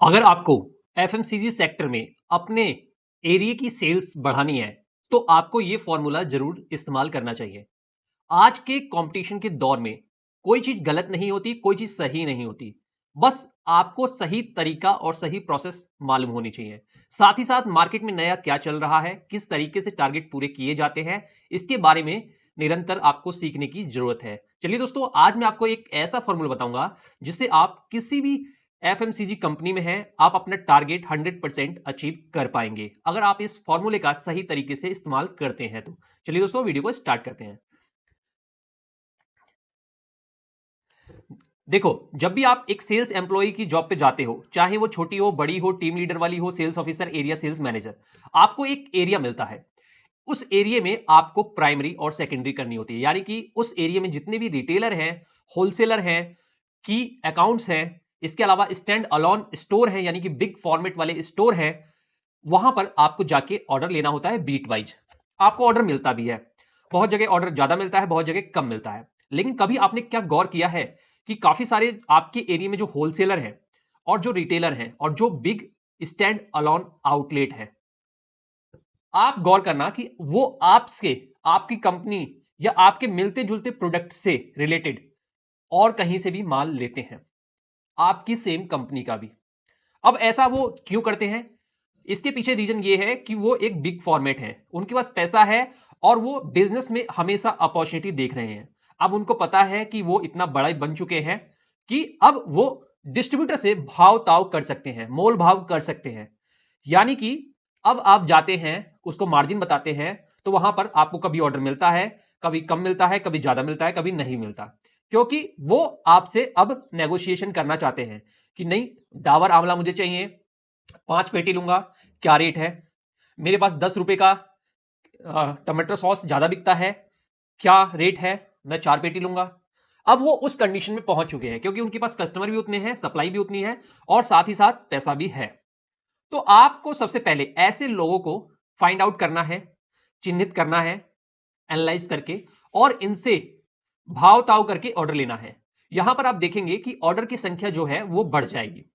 अगर आपको FMCG sector में अपने एरिया की सेल्स बढ़ानी है, तो आपको ये फॉर्मूला ज़रूर इस्तेमाल करना चाहिए। आज के कॉम्पिटिशन के दौर में कोई चीज़ गलत नहीं होती, कोई चीज़ सही नहीं होती। बस आपको सही तरीका और सही प्रोसेस मालूम होनी चाहिए। साथ ही साथ मार्केट में नया क्या चल रहा है, किस तरीके से टारगेट पूरे किए जाते हैं, इसके बारे में निरंतर आपको सीखने की ज़रूरत है। चलिए दोस्तों, आज मैं आपको एक ऐसा फॉर्मूला बताऊँगा, जिससे आप किसी भी एफएमसीजी कंपनी में हैं, आप अपना टारगेट 100% अचीव कर पाएँगे, अगर आप इस फॉर्मूले का सही तरीके से इस्तेमाल करते हैं तो। चलिए दोस्तों, वीडियो को स्टार्ट करते हैं। देखो, जब भी आप एक सेल्स एम्प्लॉयी की जॉब पे जाते हो, चाहे वो छोटी हो, बड़ी हो, टीम लीडर वाली हो, sales officer, area sales manager, आपको एक एरिया मिलता है। उस एरिया में आपको प्राइमरी और सेकेंडरी करनी होती है। यानी कि उस एरिया में जितने भी रिटेलर हैं, होलसेलर हैं, की अकाउंट्स हैं, इसके अलावा स्टैंड अलोन स्टोर हैं, यानी कि बिग फॉर्मेट वाले स्टोर हैं, वहां पर आपको जाके ऑर्डर लेना होता है बीट वाइज। आपको ऑर्डर मिलता भी है, बहुत जगह ऑर्डर ज्यादा मिलता है, बहुत जगह कम मिलता है। लेकिन कभी आपने क्या गौर किया है कि काफी सारे आपके एरिया में जो होलसेलर हैं और जो रिटेलर हैं और जो बिग स्टैंड अलोन आउटलेट है, आप गौर करना कि वो आपसे, आपकी कंपनी या आपके मिलते जुलते प्रोडक्ट से रिलेटेड और कहीं से भी माल लेते हैं, आपकी सेम कंपनी का भी। अब ऐसा वो क्यों करते हैं? इसके पीछे रीजन ये है कि वो एक बिग फॉर्मेट है, उनके पास पैसा है और वो बिजनेस में हमेशा अपॉर्चुनिटी देख रहे हैं। अब उनको पता है कि वो इतना बड़ा बन चुके हैं कि अब वो डिस्ट्रीब्यूटर से भाव ताव कर सकते हैं, मोल भाव कर सकते हैं। यानी कि अब आप जाते हैं, उसको मार्जिन बताते हैं, तो वहां पर आपको कभी ऑर्डर मिलता है, कभी कम मिलता है, कभी ज्यादा मिलता है, कभी नहीं मिलता, क्योंकि वो आपसे अब नेगोशिएशन करना चाहते हैं कि नहीं, डाबर आंवला मुझे चाहिए, 5 पेटी लूंगा, क्या रेट है? मेरे पास 10 रुपए का टमाटर सॉस ज्यादा बिकता है, क्या रेट है? मैं 4 पेटी लूंगा। अब वो उस कंडीशन में पहुंच चुके हैं क्योंकि उनके पास कस्टमर भी उतने हैं, सप्लाई भी उतनी है और साथ ही साथ पैसा भी है। तो आपको सबसे पहले ऐसे लोगों को फाइंड आउट करना है, चिन्हित करना है, एनालाइज करके, और इनसे भाव ताव करके ऑर्डर लेना है। यहां पर आप देखेंगे कि ऑर्डर की संख्या जो है वो बढ़ जाएगी,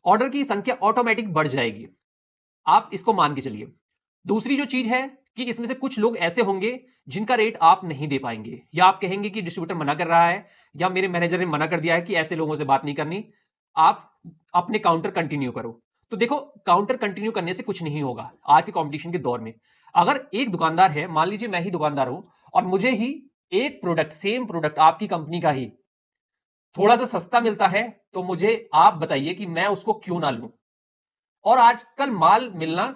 ऑर्डर की संख्या ऑटोमेटिक बढ़ जाएगी, आप इसको मान के चलिए। दूसरी जो चीज है कि इसमें से कुछ लोग ऐसे होंगे जिनका रेट आप नहीं दे पाएंगे, या आप कहेंगे कि डिस्ट्रीब्यूटर मना कर रहा है या मेरे मैनेजर ने मना कर दिया है कि ऐसे लोगों से बात नहीं करनी, आप अपने काउंटर कंटिन्यू करो। तो देखो, काउंटर कंटिन्यू करने से कुछ नहीं होगा आज के कंपटीशन के दौर में। अगर एक दुकानदार है, मान लीजिए मैं ही दुकानदार हूं और मुझे ही एक प्रोडक्ट, सेम प्रोडक्ट आपकी कंपनी का ही थोड़ा सा सस्ता मिलता है, तो मुझे आप बताइए कि मैं उसको क्यों ना लूं। और आजकल माल मिलना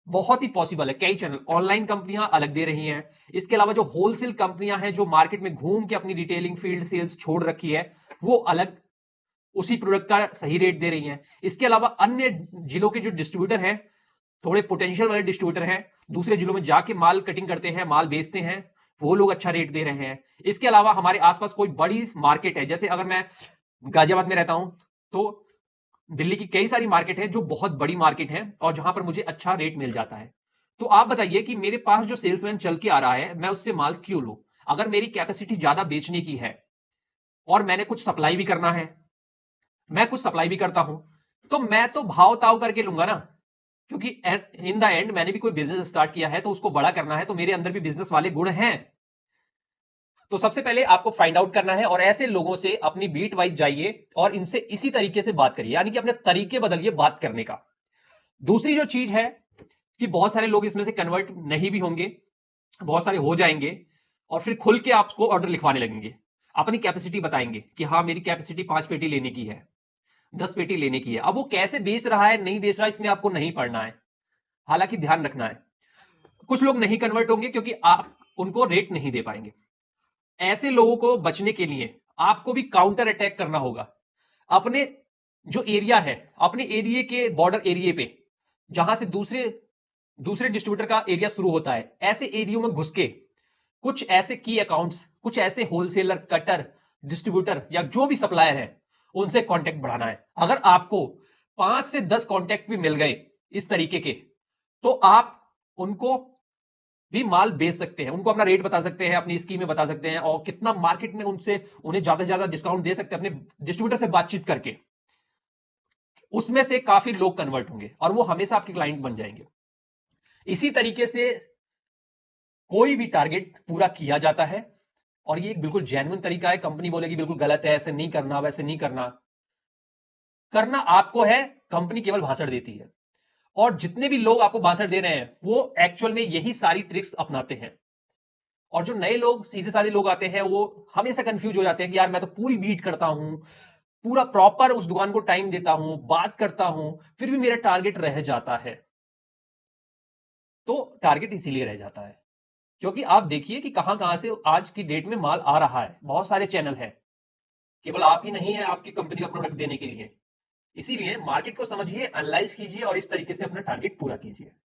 बहुत ही पॉसिबल है, कई चैनल ऑनलाइन कंपनियां अलग दे रही हैं, इसके अलावा जो होलसेल कंपनियां हैं जो मार्केट में घूम के अपनी रिटेलिंग फील्ड सेल्स छोड़ रखी है, वो अलग उसी प्रोडक्ट का सही रेट दे रही हैं। इसके अलावा अन्य जिलों के जो डिस्ट्रीब्यूटर हैं, थोड़े पोटेंशियल वाले डिस्ट्रीब्यूटर हैं, दूसरे जिलों में जाके माल कटिंग करते हैं, माल बेचते हैं, वो लोग अच्छा रेट दे रहे हैं। इसके अलावा हमारे आसपास कोई बड़ी मार्केट है, जैसे अगर मैं गाजियाबाद में रहता हूं, तो दिल्ली की कई सारी मार्केट है जो बहुत बड़ी मार्केट है और जहां पर मुझे अच्छा रेट मिल जाता है। तो आप बताइए कि मेरे पास जो सेल्समैन चल के आ रहा है, मैं उससे माल क्यों लूं? अगर मेरी कैपेसिटी ज्यादा बेचने की है और मैंने कुछ सप्लाई भी करना है, मैं कुछ सप्लाई भी करता हूं, तो मैं तो भाव ताव करके लूंगा ना, क्योंकि इन द एंड मैंने भी कोई बिजनेस स्टार्ट किया है तो उसको बड़ा करना है, तो मेरे अंदर भी बिजनेस वाले गुण हैं। तो सबसे पहले आपको फाइंड आउट करना है और ऐसे लोगों से अपनी बीट वाइज जाइए और इनसे इसी तरीके से बात करिए, यानी कि अपने तरीके बदलिए बात करने का। दूसरी जो चीज है कि बहुत सारे लोग इसमें से कन्वर्ट नहीं भी होंगे, बहुत सारे हो जाएंगे और फिर खुल के आपको ऑर्डर लिखवाने लगेंगे, अपनी कैपेसिटी बताएंगे कि हाँ, मेरी कैपेसिटी 5 पेटी लेने की है, 10 पेटी लेने की है। अब वो कैसे बेच रहा है, नहीं बेच रहा है, इसमें आपको नहीं पढ़ना है, हालांकि ध्यान रखना है। कुछ लोग नहीं कन्वर्ट होंगे क्योंकि आप उनको रेट नहीं दे पाएंगे। ऐसे लोगों को बचने के लिए आपको भी काउंटर अटैक करना होगा। अपने जो एरिया है, अपने एरिया के बॉर्डर एरिया पे, जहां से दूसरे दूसरे डिस्ट्रीब्यूटर का एरिया शुरू होता है, ऐसे एरिया में घुस के कुछ ऐसे की अकाउंट्स, कुछ ऐसे होलसेलर, कटर, डिस्ट्रीब्यूटर या जो भी सप्लायर है, उनसे कांटेक्ट बढ़ाना है। अगर आपको 5 से 10 कांटेक्ट भी मिल गए इस तरीके के, तो आप उनको भी माल बेच सकते हैं, उनको अपना रेट बता सकते हैं, अपनी स्कीमें बता सकते हैं और कितना मार्केट में उनसे उन्हें ज्यादा से ज्यादा डिस्काउंट दे सकते हैं अपने डिस्ट्रीब्यूटर से बातचीत करके। उसमें से काफी लोग कन्वर्ट होंगे और वो हमेशा आपके क्लाइंट बन जाएंगे। इसी तरीके से कोई भी टारगेट पूरा किया जाता है और ये एक बिल्कुल जेन्युइन तरीका है। कंपनी बोलेगी बिल्कुल गलत है, ऐसे नहीं करना, वैसे नहीं करना, करना आपको है, कंपनी केवल भाषण देती है। और जितने भी लोग आपको भाषण दे रहे हैं वो एक्चुअल में यही सारी ट्रिक्स अपनाते हैं। और जो नए लोग, सीधे साधे लोग आते हैं, वो हमेशा कंफ्यूज हो जाते हैं कि यार मैं तो पूरी मीट करता हूं, पूरा प्रॉपर उस दुकान को टाइम देता हूं, बात करता हूं, फिर भी मेरा टारगेट रह जाता है। तो टारगेट इसीलिए रह जाता है क्योंकि आप देखिए कि कहां-कहां से आज की डेट में माल आ रहा है। बहुत सारे चैनल हैं, केवल आप ही नहीं है आपकी कंपनी का प्रोडक्ट देने के लिए। इसीलिए मार्केट को समझिए, एनालाइज कीजिए और इस तरीके से अपना टारगेट पूरा कीजिए।